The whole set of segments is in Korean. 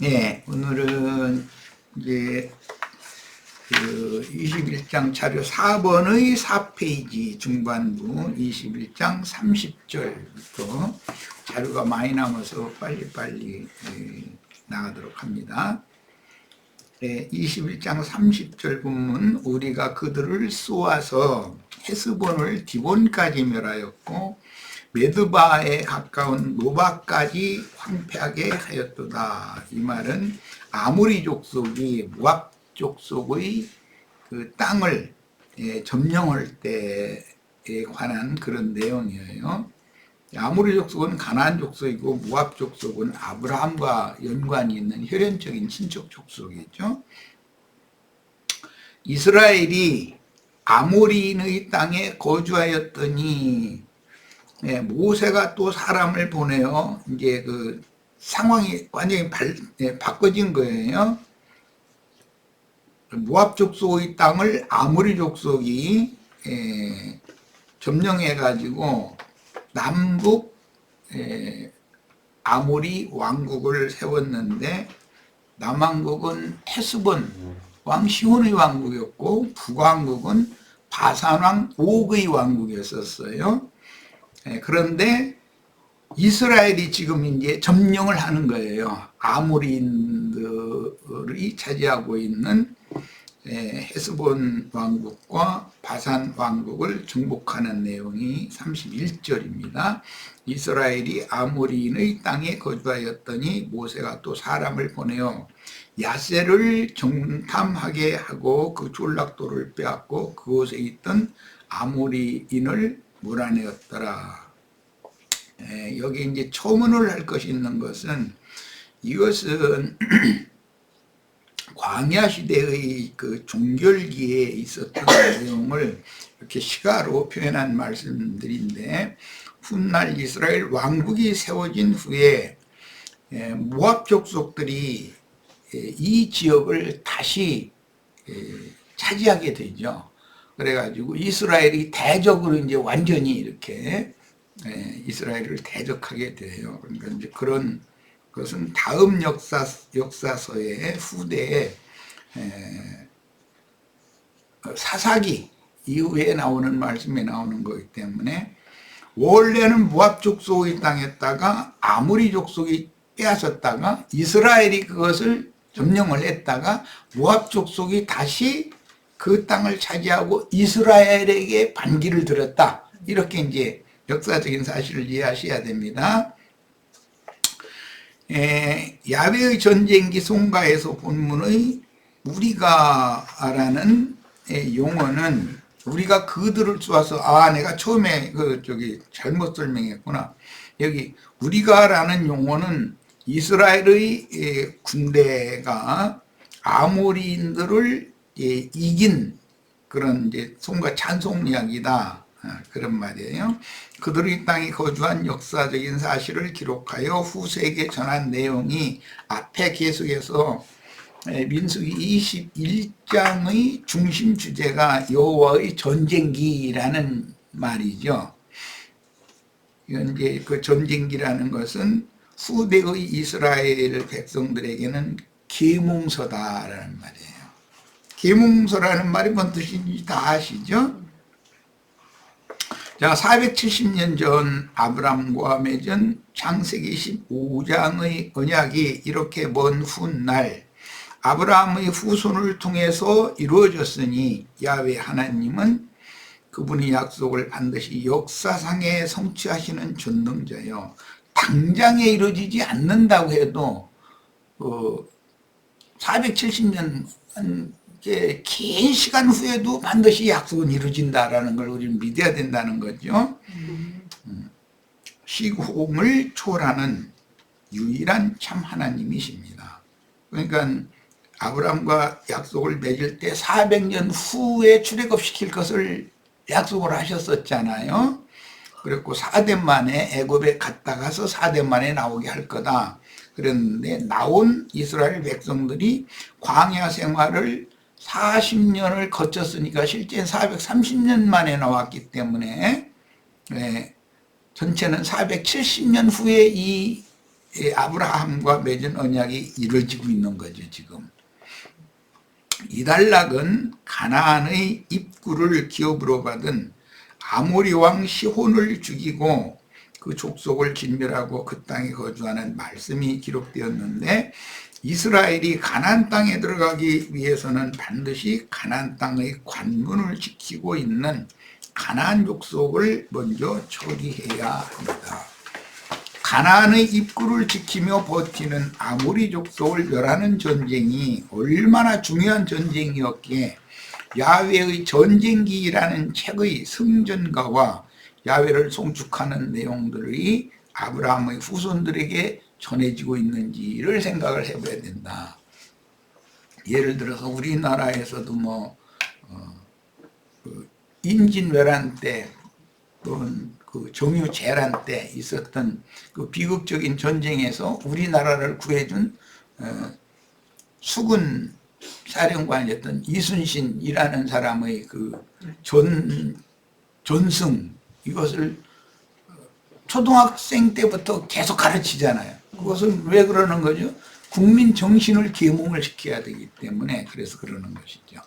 예, 오늘은 이제 그 21장 자료 4번의 4페이지 중반부 21장 30절부터 자료가 많이 남아서 빨리빨리 나가도록 합니다. 21장 30절 본문, 우리가 그들을 쏘아서 헤스본을 디본까지 멸하였고 메드바에 가까운 노바까지 황폐하게 하였도다. 이 말은 아모리 족속이 모압 족속의 그 땅을 점령할 때에 관한 그런 내용이에요. 아모리 족속은 가나안 족속이고 모압 족속은 아브라함과 연관이 있는 혈연적인 친척 족속이죠. 이스라엘이 아모리인의 땅에 거주하였더니 모세가 또 사람을 보내요. 이제 그 상황이 완전히 바꿔진 거예요. 모압 족속의 땅을 아모리 족속이 점령해 가지고 남북 아모리 왕국을 세웠는데, 남왕국은 헤스본 왕 시온의 왕국이었고 북왕국은 바산 왕 옥의 왕국이었어요. 그런데 이스라엘이 지금 이제 점령을 하는 거예요. 아모리인들이 차지하고 있는 헤스본 왕국과 바산 왕국을 정복하는 내용이 31절입니다. 이스라엘이 아모리인의 땅에 거주하였더니 모세가 또 사람을 보내어 야세를 정탐하게 하고 그 졸락도를 빼앗고 그곳에 있던 아모리인을 몰아내었더라. 여기 이제 첨언을 할 것이 있는 것은, 이것은 광야 시대의 그 종결기에 있었던 내용을 이렇게 시가로 표현한 말씀들인데, 훗날 이스라엘 왕국이 세워진 후에 모압 족속들이 이 지역을 다시 차지하게 되죠. 그래가지고 이스라엘이 대적으로 이제 완전히 이렇게 이스라엘을 대적하게 돼요. 그러니까 이제 그런 것은 다음 역사서의 후대에 사사기 이후에 나오는 말씀에 나오는 거기 때문에, 원래는 모압 족속의 땅에다가 아모리 족속이 빼앗았다가 이스라엘이 그것을 점령을 했다가 모압 족속이 다시 그 땅을 차지하고 이스라엘에게 반기를 들었다. 이렇게 이제 역사적인 사실을 이해하셔야 됩니다. 야훼의 전쟁기 송가에서 본문의 우리가라는 용어는, 우리가 그들을 쏘아서, 내가 처음에 잘못 설명했구나. 여기 우리가라는 용어는 이스라엘의 군대가 아모리인들을 이긴 그런 이제 송가 찬송 이야기다, 그런 말이에요. 그들의 땅에 거주한 역사적인 사실을 기록하여 후세에게 전한 내용이 앞에 계속해서 민수기 21장의 중심 주제가 여호와의 전쟁기라는 말이죠. 이건 이제 그 전쟁기라는 것은 후대의 이스라엘 백성들에게는 계몽서다라는 말이에요. 계몽서라는 말이 뭔 뜻인지 다 아시죠? 자, 470년 전 아브람과 맺은 창세기 15장의 언약이 이렇게 먼 훗날 아브라함의 후손을 통해서 이루어졌으니, 야훼 하나님은 그분의 약속을 반드시 역사상에 성취하시는 전능자요, 당장에 이루어지지 않는다고 해도 470년 긴 시간 후에도 반드시 약속은 이루어진다라는 걸 우리는 믿어야 된다는 거죠. 시공을 초월하는 유일한 참 하나님이십니다. 그러니까 아브라함과 약속을 맺을 때 400년 후에 출애굽시킬 것을 약속을 하셨었잖아요. 그리고 4대 만에 애굽에 갔다 가서 4대 만에 나오게 할 거다. 그랬는데 나온 이스라엘 백성들이 광야 생활을 40년을 거쳤으니까 실제는 430년 만에 나왔기 때문에 전체는 470년 후에 이 아브라함과 맺은 언약이 이루어지고 있는 거죠, 지금. 이달락은 가나안의 입구를 기업으로 받은 아모리 왕 시혼을 죽이고 그 족속을 진멸하고 그 땅에 거주하는 말씀이 기록되었는데, 이스라엘이 가나안 땅에 들어가기 위해서는 반드시 가나안 땅의 관문을 지키고 있는 가나안 족속을 먼저 처리해야 합니다. 가나안의 입구를 지키며 버티는 아모리 족속을 멸하는 전쟁이 얼마나 중요한 전쟁이었기에 야훼의 전쟁기라는 책의 성전가와 야훼를 송축하는 내용들이 아브라함의 후손들에게 전해지고 있는지를 생각을 해봐야 된다. 예를 들어서 우리나라에서도 그 임진왜란 때 또는 그 정유재란 때 있었던 그 비극적인 전쟁에서 우리나라를 구해준 수군 사령관이었던 이순신이라는 사람의 그 전승, 이것을 초등학생 때부터 계속 가르치잖아요. 그것은 왜 그러는 거죠? 국민 정신을 계몽을 시켜야 되기 때문에 그래서 그러는 것이죠.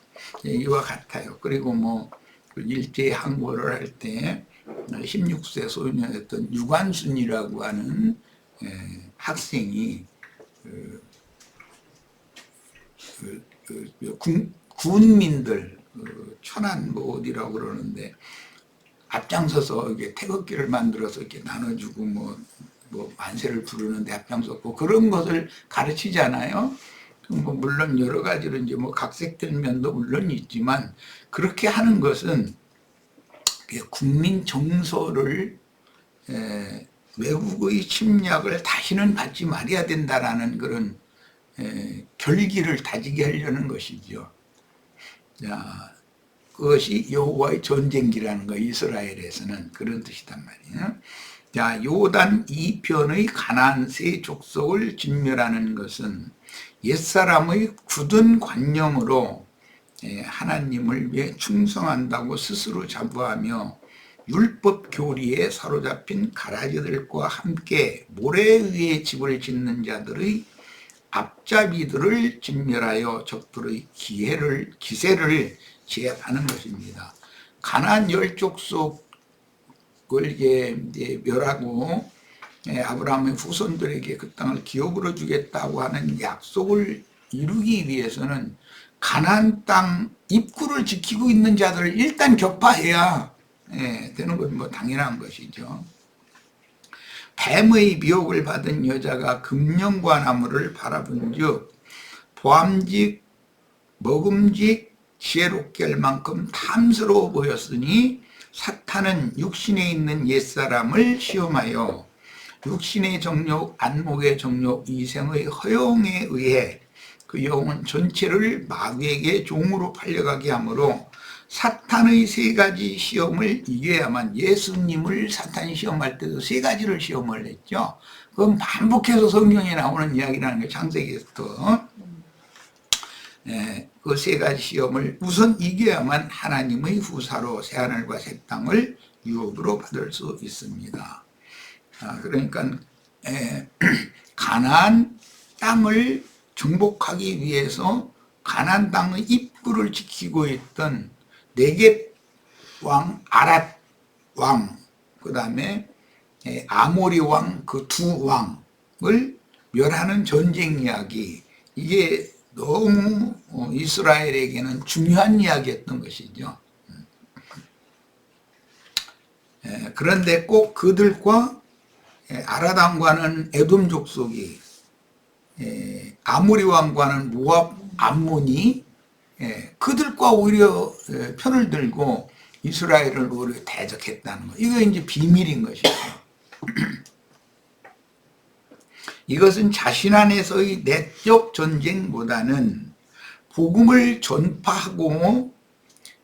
이와 같아요. 그리고 일제 항고를 할 때 16세 소년이었던 유관순이라고 하는 학생이 군민들 천안 어디라고 그러는데 앞장서서 이게 태극기를 만들어서 이렇게 나눠주고 만세를 부르는데 앞장섰고 그런 것을 가르치잖아요. 물론 여러 가지로 이제 각색된 면도 물론 있지만, 그렇게 하는 것은 국민 정서를 외국의 침략을 다시는 받지 말아야 된다라는 그런 결기를 다지게 하려는 것이죠. 자, 그것이 여호와의 전쟁기라는 거예요. 이스라엘에서는 그런 뜻이단 말이에요. 자, 요단 2편의 가나안 세 족속을 진멸하는 것은 옛사람의 굳은 관념으로 하나님을 위해 충성한다고 스스로 자부하며 율법 교리에 사로잡힌 가라지들과 함께 모래 위에 집을 짓는 자들의 앞잡이들을 진멸하여 적들의 기세를 제압하는 것입니다. 가나안 열 족속을 이제 멸하고 아브라함의 후손들에게 그 땅을 기업으로 주겠다고 하는 약속을 이루기 위해서는 가나안 땅 입구를 지키고 있는 자들을 일단 격파해야 되는 건 당연한 것이죠. 뱀의 미혹을 받은 여자가 금령과 나무를 바라본즉 보암직 먹음직 지혜롭게 할 만큼 탐스러워 보였으니 사탄은 육신에 있는 옛사람을 시험하여 육신의 정욕, 안목의 정욕, 이생의 허용에 의해 그 영혼 전체를 마귀에게 종으로 팔려가게 하므로 사탄의 세 가지 시험을 이겨야만, 예수님을 사탄이 시험할 때도 세 가지를 시험을 했죠. 그건 반복해서 성경에 나오는 이야기라는 게 창세기부터. 그 세 가지 시험을 우선 이겨야만 하나님의 후사로 새하늘과 새 땅을 유업으로 받을 수 있습니다. 그러니까 가나안 땅을 정복하기 위해서 가나안 땅의 입구를 지키고 있던 네겝 왕, 아랏 왕, 그 다음에 아모리 왕, 그 두 왕을 멸하는 전쟁 이야기, 이게 너무 이스라엘에게는 중요한 이야기였던 것이죠. 그런데 꼭 그들과 아랏 왕과는 에돔 족속이, 아모리 왕과는 모압 암몬이 그들과 오히려 편을 들고 이스라엘을 오히려 대적했다는 거. 이거 이제 비밀인 것이죠. 이것은 자신 안에서의 내적 전쟁보다는 복음을 전파하고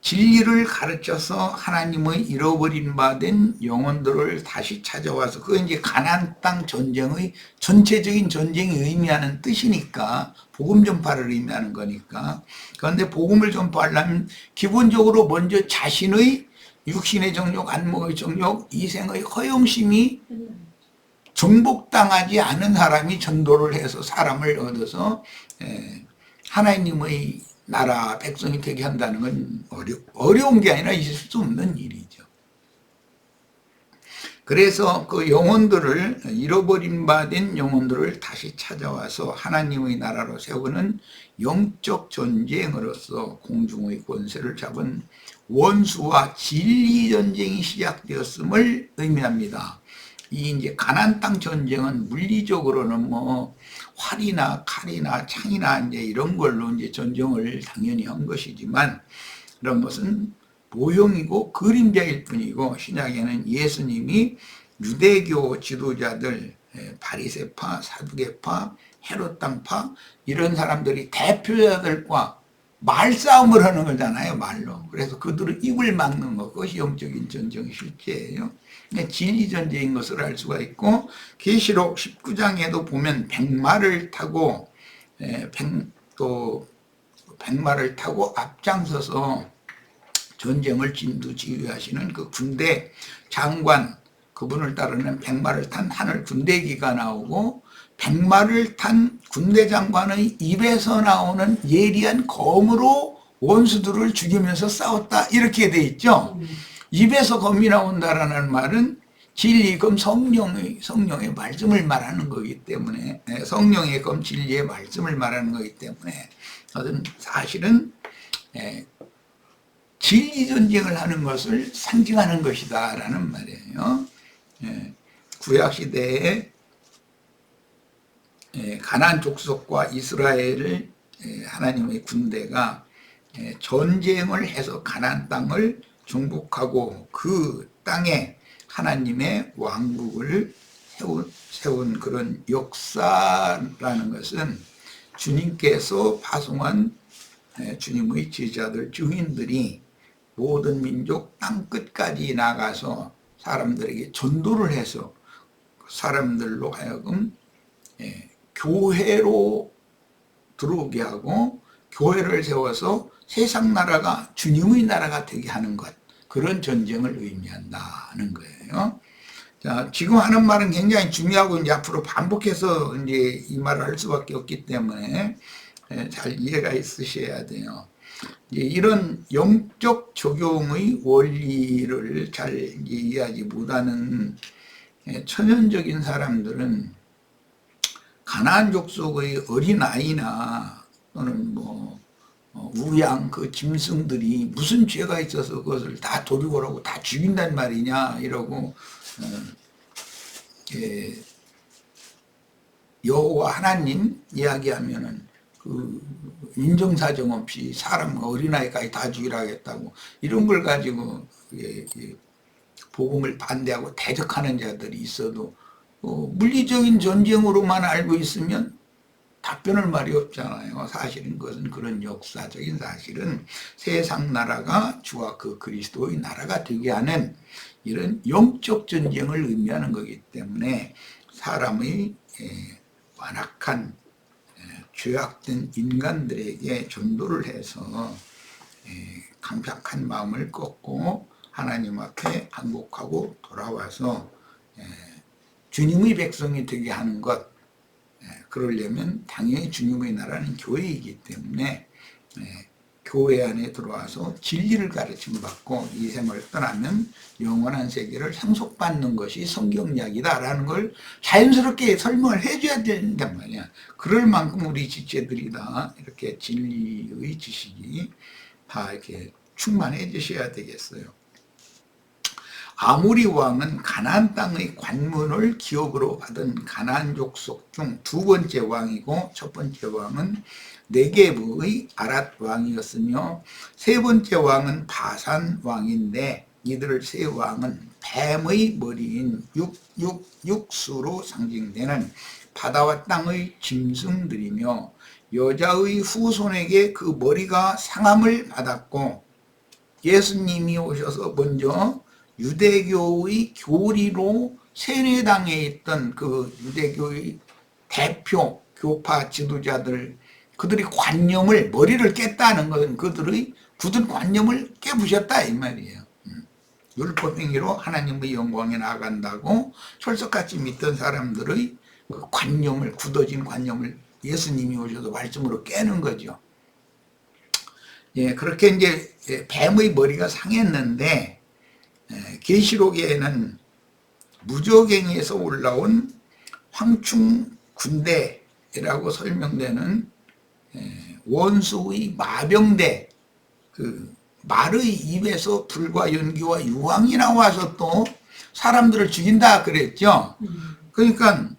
진리를 가르쳐서 하나님의 잃어버린 바 된 영혼들을 다시 찾아와서, 그건 이제 가나안 땅 전쟁의 전체적인 전쟁이 의미하는 뜻이니까, 복음 전파를 의미하는 거니까. 그런데 복음을 전파하려면 기본적으로 먼저 자신의 육신의 정욕, 안목의 정욕, 이생의 허영심이 정복당하지 않은 사람이 전도를 해서 사람을 얻어서 하나님의 나라 백성이 되게 한다는 건 어려운 게 아니라 있을 수 없는 일이죠. 그래서 그 영혼들을, 잃어버린 바 된 영혼들을 다시 찾아와서 하나님의 나라로 세우는 영적 전쟁으로서 공중의 권세를 잡은 원수와 진리 전쟁이 시작되었음을 의미합니다. 이 이제 가나안 땅 전쟁은 물리적으로는 뭐 활이나 칼이나 창이나 이제 이런 걸로 이제 전쟁을 당연히 한 것이지만, 그런 것은 모형이고 그림자일 뿐이고, 신약에는 예수님이 유대교 지도자들, 바리새파, 사두개파, 헤롯 당파 이런 사람들이 대표자들과 말싸움을 하는 거잖아요, 말로. 그래서 그들의 입을 막는 것, 그것이 영적인 전쟁의 실제예요. 진리 전쟁인 것을 알 수가 있고, 계시록 19장에도 보면 백마를 타고 또 백마를 타고 앞장서서 전쟁을 진두지휘하시는 그 군대 장관, 그분을 따르는 백마를 탄 하늘 군대기가 나오고, 백마를 탄 군대 장관의 입에서 나오는 예리한 검으로 원수들을 죽이면서 싸웠다, 이렇게 돼 있죠. 입에서 검이 나온다라는 말은 진리 검, 성령의 말씀을 말하는 거기 때문에, 성령의 검, 진리의 말씀을 말하는 거기 때문에, 사실은 진리 전쟁을 하는 것을 상징하는 것이다 라는 말이에요. 구약시대에 가나안 족속과 이스라엘을 하나님의 군대가 전쟁을 해서 가나안 땅을 정복하고 그 땅에 하나님의 왕국을 세운 그런 역사라는 것은 주님께서 파송한 주님의 제자들, 증인들이 모든 민족 땅끝까지 나가서 사람들에게 전도를 해서 사람들로 하여금 교회로 들어오게 하고, 교회를 세워서 세상 나라가 주님의 나라가 되게 하는 것, 그런 전쟁을 의미한다는 거예요. 자, 지금 하는 말은 굉장히 중요하고, 이제 앞으로 반복해서 이제 이 말을 할 수밖에 없기 때문에 잘 이해가 있으셔야 돼요. 이런 영적 적용의 원리를 잘 이해하지 못하는 천연적인 사람들은 가나안 족속의 어린아이나 또는 뭐 우양 그 짐승들이 무슨 죄가 있어서 그것을 다 도리고라고 다 죽인단 말이냐 이러고 여호와 하나님 이야기하면은 그 인정사정 없이 사람 어린아이까지 다 죽이라 하겠다고, 이런 걸 가지고 복음을 반대하고 대적하는 자들이 있어도 물리적인 전쟁으로만 알고 있으면 답변할 말이 없잖아요. 사실은 그것은 그런 역사적인 사실은 세상 나라가 주와 그 그리스도의 나라가 되게 하는 이런 영적 전쟁을 의미하는 거기 때문에, 사람의 완악한 죄악된 인간들에게 전도를 해서 강팍한 마음을 꺾고 하나님 앞에 항복하고 돌아와서 주님의 백성이 되게 하는 것, 그러려면 당연히 주님의 나라는 교회이기 때문에 교회 안에 들어와서 진리를 가르침 받고 이 생을 떠나면 영원한 세계를 상속받는 것이 성경 이야기다라는 걸 자연스럽게 설명을 해줘야 된단 말이야. 그럴 만큼 우리 지체들이 다 이렇게 진리의 지식이 다 이렇게 충만해지셔야 되겠어요. 아모리 왕은 가나안 땅의 관문을 기업으로 받은 가나안 족속 중 두 번째 왕이고, 첫 번째 왕은 네게브의 아랏 왕이었으며, 세 번째 왕은 바산 왕인데, 이들 세 왕은 뱀의 머리인 육수로 상징되는 바다와 땅의 짐승들이며, 여자의 후손에게 그 머리가 상함을 받았고, 예수님이 오셔서 먼저 유대교의 교리로 세례당에 있던 그 유대교의 대표 교파 지도자들, 그들이 관념을, 머리를 깼다는 것은 그들의 굳은 관념을 깨부셨다 이 말이에요. 율법 행위로 하나님의 영광에 나아간다고 철석같이 믿던 사람들의 그 관념을, 굳어진 관념을 예수님이 오셔서 말씀으로 깨는 거죠. 예, 그렇게 이제 뱀의 머리가 상했는데, 계시록에는 무저갱에서 올라온 황충군대라고 설명되는 원수의 마병대, 그 말의 입에서 불과 연기와 유황이 나와서 또 사람들을 죽인다 그랬죠. 그러니까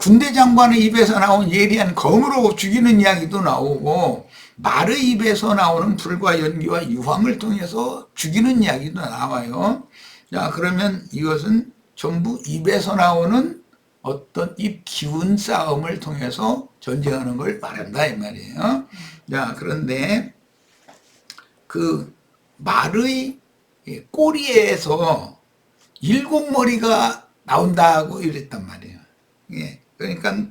군대 장관의 입에서 나온 예리한 검으로 죽이는 이야기도 나오고, 말의 입에서 나오는 불과 연기와 유황을 통해서 죽이는 이야기도 나와요. 자, 그러면 이것은 전부 입에서 나오는 어떤 입 기운 싸움을 통해서 전쟁하는 걸 말한다 이 말이에요. 자, 그런데 그 말의 꼬리에서 7머리가 나온다고 이랬단 말이에요. 예, 그러니까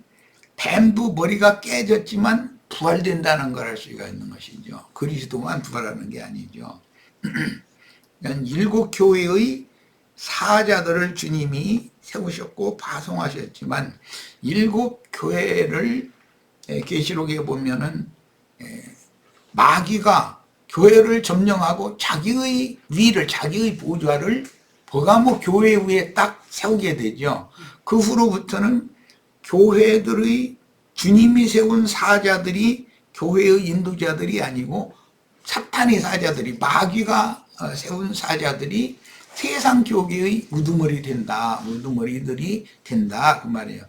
뱀도 머리가 깨졌지만 부활된다는 걸 알 수가 있는 것이죠. 그리스도만 부활하는 게 아니죠. 7교회의 사자들을 주님이 세우셨고 파송하셨지만 7교회를 계시록에 보면은 마귀가 교회를 점령하고 자기의 위를, 자기의 보좌를 버가모 교회 위에 딱 세우게 되죠. 그 후로부터는 교회들의 주님이 세운 사자들이 교회의 인도자들이 아니고 사탄의 사자들이, 마귀가 세운 사자들이 세상 교계의 우두머리들이 된다 그 말이에요.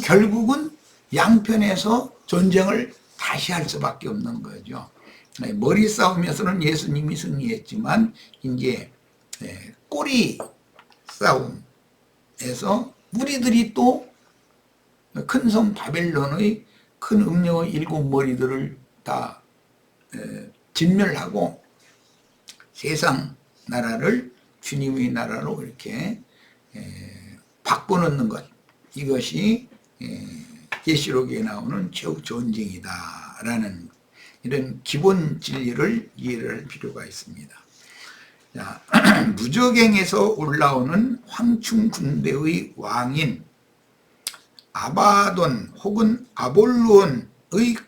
결국은 양편에서 전쟁을 다시 할 수밖에 없는 거죠. 머리 싸움에서는 예수님이 승리했지만 이제 꼬리 싸움에서 우리들이 또 큰 성 바벨론의 큰 음녀의 7머리들을 다 진멸하고 세상 나라를 주님의 나라로 이렇게 바꿔놓는 것, 이것이 계시록에 나오는 최후 전쟁이다라는 이런 기본 진리를 이해를 할 필요가 있습니다. 자, 무저갱에서 올라오는 황충 군대의 왕인 아바돈 혹은 아볼론의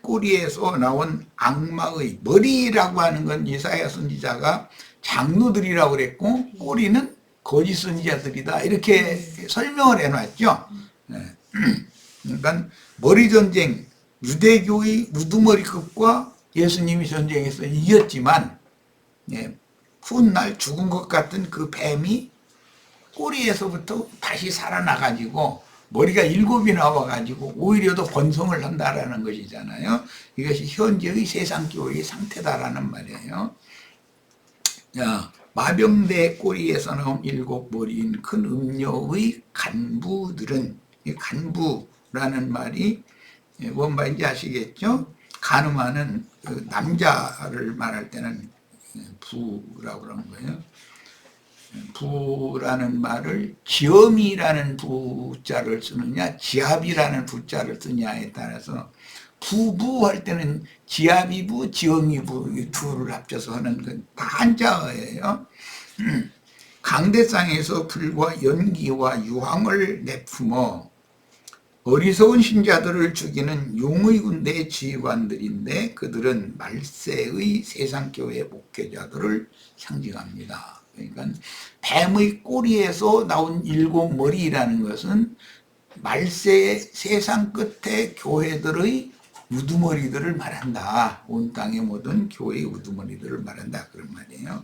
꼬리에서 나온 악마의 머리라고 하는 건 이사야 선지자가 장로들이라고 그랬고, 꼬리는 거짓 선지자들이다 이렇게 설명을 해놨죠. 그러니까 머리 전쟁, 유대교의 우두머리급과 예수님이 전쟁에서 이겼지만 훗날 죽은 것 같은 그 뱀이 꼬리에서부터 다시 살아나가지고 머리가 7이 나와가지고 오히려 더 번성을 한다라는 것이잖아요. 이것이 현재의 세상교회의 상태다라는 말이에요. 자, 마병대 꼬리에서 나온 7머리인 큰 음녀의 간부들은, 이 간부라는 말이 뭔 말인지 아시겠죠? 간음하는 그 남자를 말할 때는 부라고 그러는 거예요. 부라는 말을 지엄이라는 부자를 쓰느냐 지압이라는 부자를 쓰냐에 따라서, 부부 할 때는 지압이부, 지엄이부 이 둘을 합쳐서 하는 건 다 한자어예요. 강대상에서 불과 연기와 유황을 내품어 어리석은 신자들을 죽이는 용의 군대의 지휘관들인데, 그들은 말세의 세상교회 목회자들을 상징합니다. 그러니까 뱀의 꼬리에서 나온 7머리라는 것은 말세 세상 끝에 교회들의 우두머리들을 말한다. 온 땅의 모든 교회의 우두머리들을 말한다 그런 말이에요.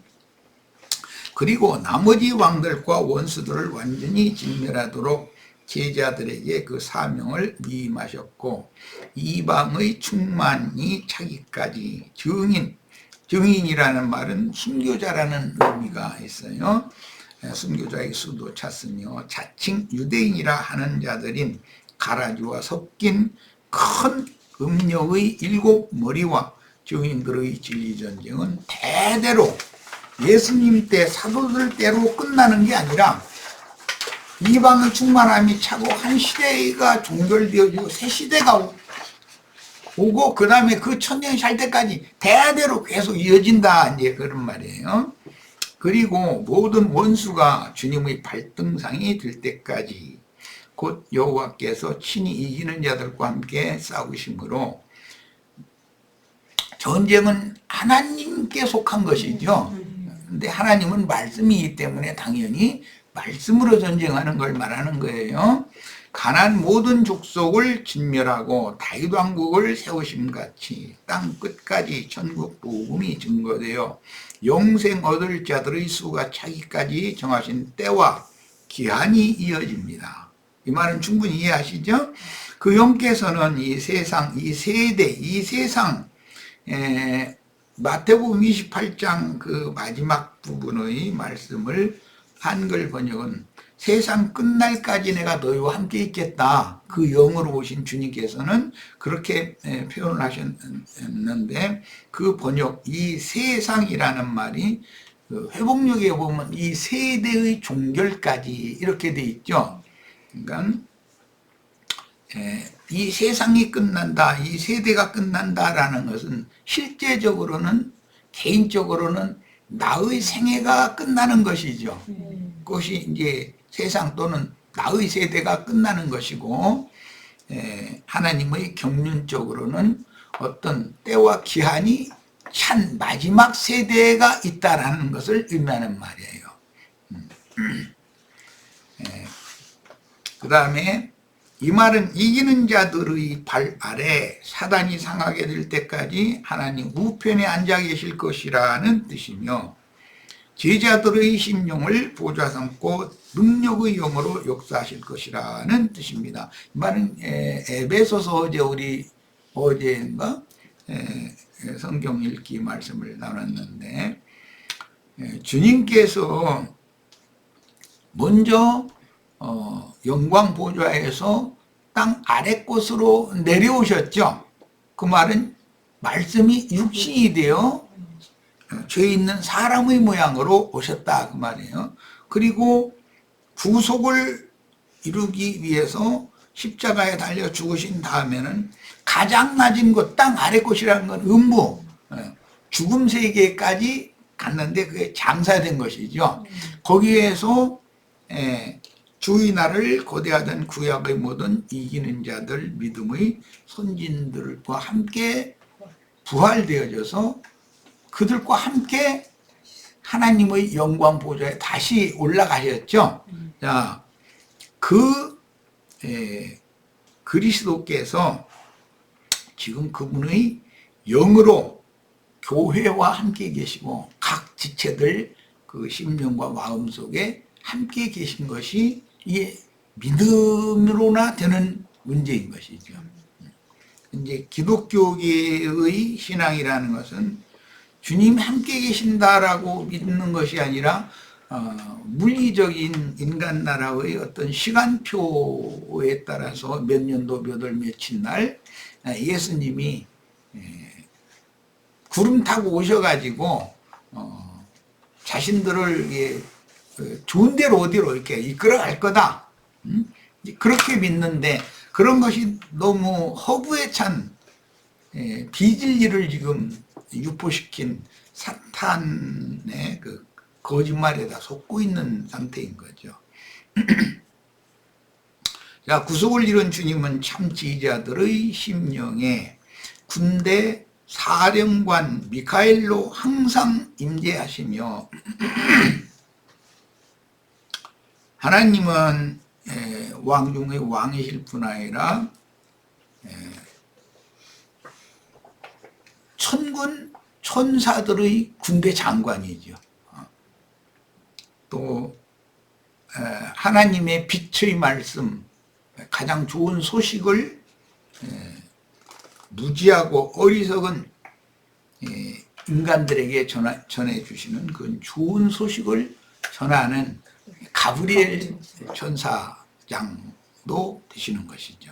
그리고 나머지 왕들과 원수들을 완전히 진멸하도록 제자들에게 그 사명을 위임하셨고, 이방의 충만이 차기까지 증인이라는 말은 순교자라는 의미가 있어요. 순교자의 수도 찼으며 자칭 유대인이라 하는 자들인 가라지와 섞인 큰 음녀의 7머리와 증인들의 진리전쟁은 대대로 예수님 때 사도들 때로 끝나는 게 아니라 이방의 충만함이 차고 한 시대가 종결되어지고 새 시대가 오고 그 다음에 그 천년이 살 때까지 대대로 계속 이어진다 이제 그런 말이에요. 그리고 모든 원수가 주님의 발등상이 될 때까지 곧 여호와께서 친히 이기는 자들과 함께 싸우심으로, 전쟁은 하나님께 속한 것이죠. 근데 하나님은 말씀이기 때문에 당연히 말씀으로 전쟁하는 걸 말하는 거예요. 가나안 모든 족속을 진멸하고 다윗 왕국을 세우심 같이 땅 끝까지 천국 복음이 증거되어 영생 얻을 자들의 수가 차기까지 정하신 때와 기한이 이어집니다. 이 말은 충분히 이해하시죠? 그 영께서는 이 세상, 이 세대, 이 세상, 마태복음 28장 그 마지막 부분의 말씀을 한글 번역은 세상 끝날까지 내가 너희와 함께 있겠다. 그 영으로 오신 주님께서는 그렇게 표현을 하셨는데, 그 번역, 이 세상이라는 말이 회복력에 보면 이 세대의 종결까지 이렇게 돼 있죠. 그러니까 이 세상이 끝난다, 이 세대가 끝난다라는 것은 실제적으로는, 개인적으로는 나의 생애가 끝나는 것이죠. 그것이 이제 세상 또는 나의 세대가 끝나는 것이고, 하나님의 경륜적으로는 어떤 때와 기한이 찬 마지막 세대가 있다라는 것을 의미하는 말이에요. 그 다음에 이 말은 이기는 자들의 발 아래 사단이 상하게 될 때까지 하나님 우편에 앉아 계실 것이라는 뜻이며, 제자들의 심령을 보좌 삼고 능력의 영으로 역사하실 것이라는 뜻입니다. 이 말은 에베소서 어제인가 성경 읽기 말씀을 나눴는데, 주님께서 먼저 영광 보좌에서 땅 아래 곳으로 내려오셨죠. 그 말은 말씀이 육신이 되어 죄 있는 사람의 모양으로 오셨다 그 말이에요. 그리고 구속을 이루기 위해서 십자가에 달려 죽으신 다음에는 가장 낮은 곳, 땅 아래 곳이라는 건 음부, 죽음 세계까지 갔는데 그게 장사된 것이죠. 거기에서 주의 날을 고대하던 구약의 모든 이기는 자들, 믿음의 선진들과 함께 부활되어져서 그들과 함께 하나님의 영광 보좌에 다시 올라가셨죠. 자, 그리스도께서 지금 그분의 영으로 교회와 함께 계시고 각 지체들 그 심령과 마음 속에 함께 계신 것이 이게 믿음으로나 되는 문제인 것이죠. 이제 기독교계의 신앙이라는 것은 주님이 함께 계신다라고 믿는 것이 아니라 물리적인 인간 나라의 어떤 시간표에 따라서 몇 년도 몇 월 며칠 날 예수님이 구름 타고 오셔가지고 자신들을 좋은 데로 어디로 이렇게 이끌어갈 거다. 그렇게 믿는데, 그런 것이 너무 허구에 찬 비진리를 지금 유포시킨 사탄의 그 거짓말에다 속고 있는 상태인 거죠. 자, 구속을 이룬 주님은 참 지휘자들의 심령에 군대 사령관 미카엘로 항상 임재하시며, 하나님은 왕 중의 왕이실 뿐 아니라 천군 천사들의 군대 장관이죠. 또 하나님의 빛의 말씀, 가장 좋은 소식을 무지하고 어리석은 인간들에게 전해주시는 그 좋은 소식을 전하는 가브리엘 천사장도 되시는 것이죠.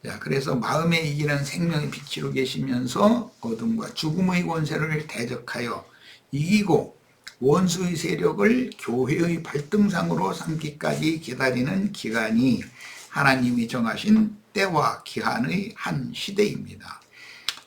자, 그래서 마음에 이기는 생명의 빛으로 계시면서 어둠과 죽음의 권세를 대적하여 이기고 원수의 세력을 교회의 발등상으로 삼기까지 기다리는 기간이 하나님이 정하신 때와 기한의 한 시대입니다.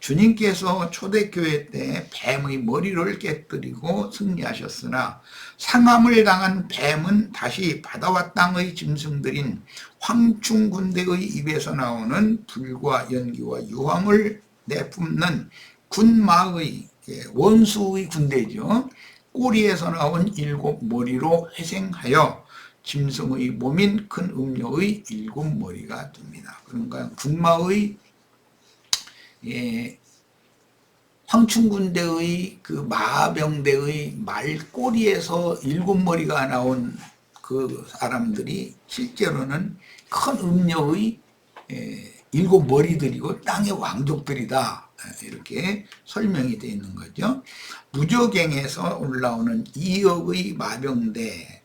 주님께서 초대교회 때 뱀의 머리를 깨뜨리고 승리하셨으나 상함을 당한 뱀은 다시 바다와 땅의 짐승들인 황충군대의 입에서 나오는 불과 연기와 유황을 내뿜는 군마의 원수의 군대죠. 꼬리에서 나온 7머리로 회생하여 짐승의 몸인 큰 음료의 7머리가 됩니다. 그러니까 군마의 황충군대의 그 마병대의 말꼬리에서 7머리가 나온 그 사람들이 실제로는 큰 음녀의 7머리들이고 땅의 왕족들이다. 이렇게 설명이 되어 있는 거죠. 무저갱에서 올라오는 2억의 마병대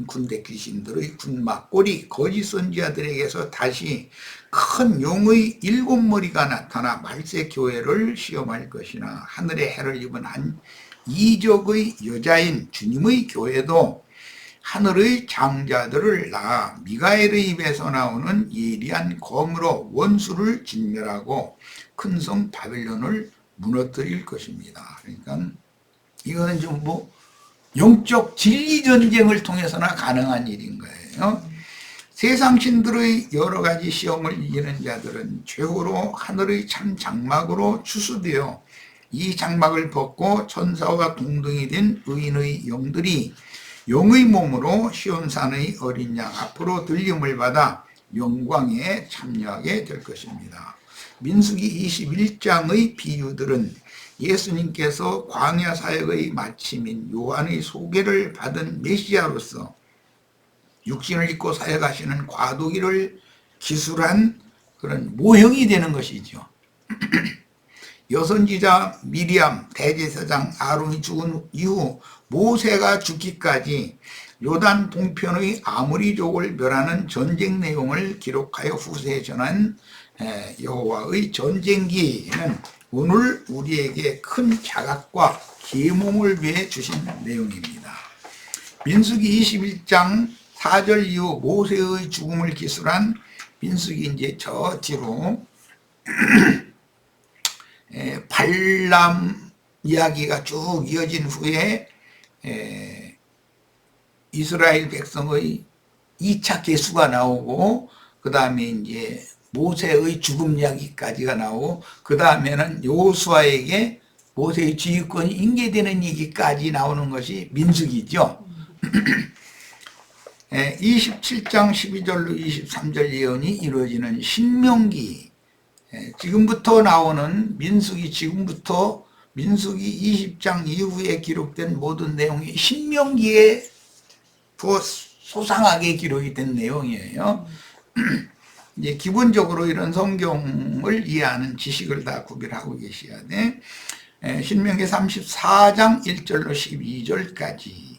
군대 귀신들의 군마 꼬리 거짓 선지자들에게서 다시 큰 용의 7머리가 나타나 말세 교회를 시험할 것이나 하늘의 해를 입은 한 이적의 여자인 주님의 교회도 하늘의 장자들을 낳아 미가엘의 입에서 나오는 예리한 검으로 원수를 진멸하고 큰 성 바벨론을 무너뜨릴 것입니다. 그러니까 이거는 좀 영적 진리 전쟁을 통해서나 가능한 일인 거예요. 세상 신들의 여러 가지 시험을 이기는 자들은 최후로 하늘의 참 장막으로 추수되어 이 장막을 벗고 천사와 동등이 된 의인의 영들이 영의 몸으로 시온산의 어린 양 앞으로 들림을 받아 영광에 참여하게 될 것입니다. 민수기 21장의 비유들은 예수님께서 광야 사역의 마침인 요한의 소개를 받은 메시아로서 육신을 입고 사역하시는 과도기를 기술한 그런 모형이 되는 것이죠. 여선지자 미리암, 대제사장 아론이 죽은 이후 모세가 죽기까지 요단 동편의 아모리족을 멸하는 전쟁 내용을 기록하여 후세에 전한 여호와의 전쟁기는 오늘 우리에게 큰 자각과 계몽을 위해 주신 내용입니다. 민수기 21장 4절 이후 모세의 죽음을 기술한 민수기 이제 저 뒤로 발람 이야기가 쭉 이어진 후에 이스라엘 백성의 2차 계수가 나오고 그 다음에 이제 모세의 죽음 이야기까지가 나오고 그 다음에는 여호수아에게 모세의 지휘권이 인계되는 얘기까지 나오는 것이 민수기죠. 27장 12절로 23절 예언이 이루어지는 신명기, 지금부터 나오는 민수기, 지금부터 민수기 20장 이후에 기록된 모든 내용이 신명기에 소상하게 기록이 된 내용이에요. 이제 기본적으로 이런 성경을 이해하는 지식을 다 구별하고 계셔야 돼. 신명기 34장 1절로 12절까지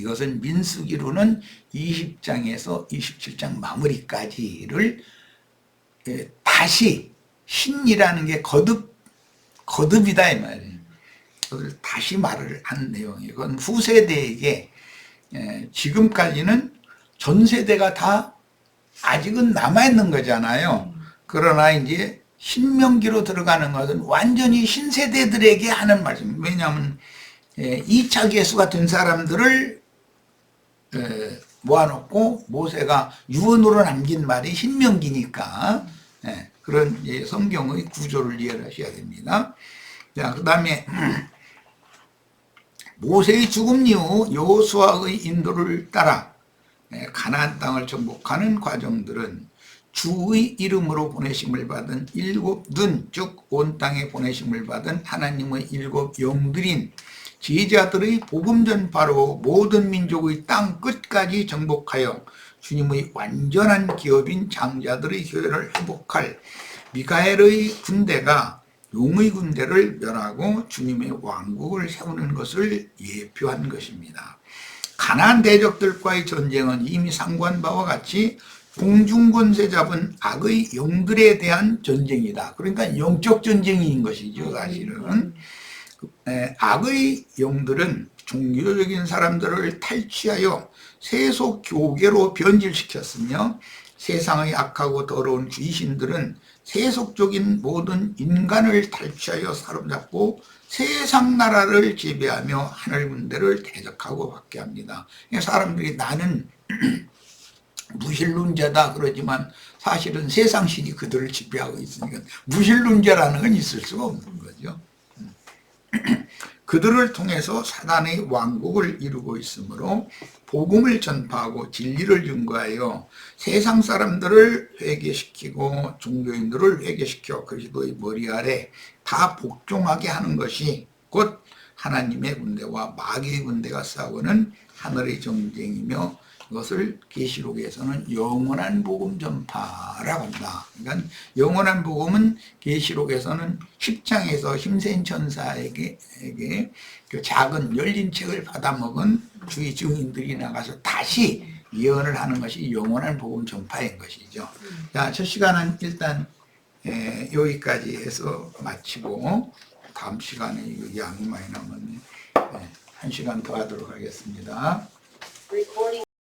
이것은 민수기로는 20장에서 27장 마무리까지를 다시 신이라는 게 거듭이다 이 말이에요. 그걸 다시 말을 한 내용이에요. 그건 후세대에게 지금까지는 전 세대가 다 아직은 남아있는 거잖아요. 그러나 이제 신명기로 들어가는 것은 완전히 신세대들에게 하는 말씀. 왜냐하면 2차 계수가 된 사람들을 모아놓고 모세가 유언으로 남긴 말이 신명기니까 그런 성경의 구조를 이해하셔야 됩니다. 자, 그 다음에 모세의 죽음 이후 여호수아의 인도를 따라 가나안 땅을 정복하는 과정들은 주의 이름으로 보내심을 받은 7눈, 즉 온 땅에 보내심을 받은 하나님의 7 영들인 제자들의 복음 전파로 모든 민족의 땅 끝까지 정복하여 주님의 완전한 기업인 장자들의 교회를 회복할 미가엘의 군대가 용의 군대를 멸하고 주님의 왕국을 세우는 것을 예표한 것입니다. 가나안 대적들과의 전쟁은 이미 상고한 바와 같이 공중권세 잡은 악의 영들에 대한 전쟁이다. 그러니까 영적 전쟁인 것이죠, 사실은. 악의 영들은 종교적인 사람들을 탈취하여 세속 교계로 변질시켰으며 세상의 악하고 더러운 귀신들은 세속적인 모든 인간을 탈취하여 사로잡고 세상 나라를 지배하며 하늘 군대를 대적하고 받게 합니다. 사람들이 나는 무신론자다 그러지만 사실은 세상 신이 그들을 지배하고 있으니까 무신론자라는 건 있을 수가 없는 거죠. 그들을 통해서 사단의 왕국을 이루고 있으므로 복음을 전파하고 진리를 증거하여 세상 사람들을 회개시키고 종교인들을 회개시켜 그리스도의 머리 아래 다 복종하게 하는 것이 곧 하나님의 군대와 마귀의 군대가 싸우는 하늘의 전쟁이며 이것을 계시록에서는 영원한 복음 전파라고 한다. 그러니까 영원한 복음은 계시록에서는 10장에서 힘센 천사에게 그 작은 열린 책을 받아먹은 주의 증인들이 나가서 다시 예언을 하는 것이 영원한 복음 전파인 것이죠. 자, 첫 시간은 일단 여기까지 해서 마치고 다음 시간에 양이 많이 남았네. 1시간 더 하도록 하겠습니다.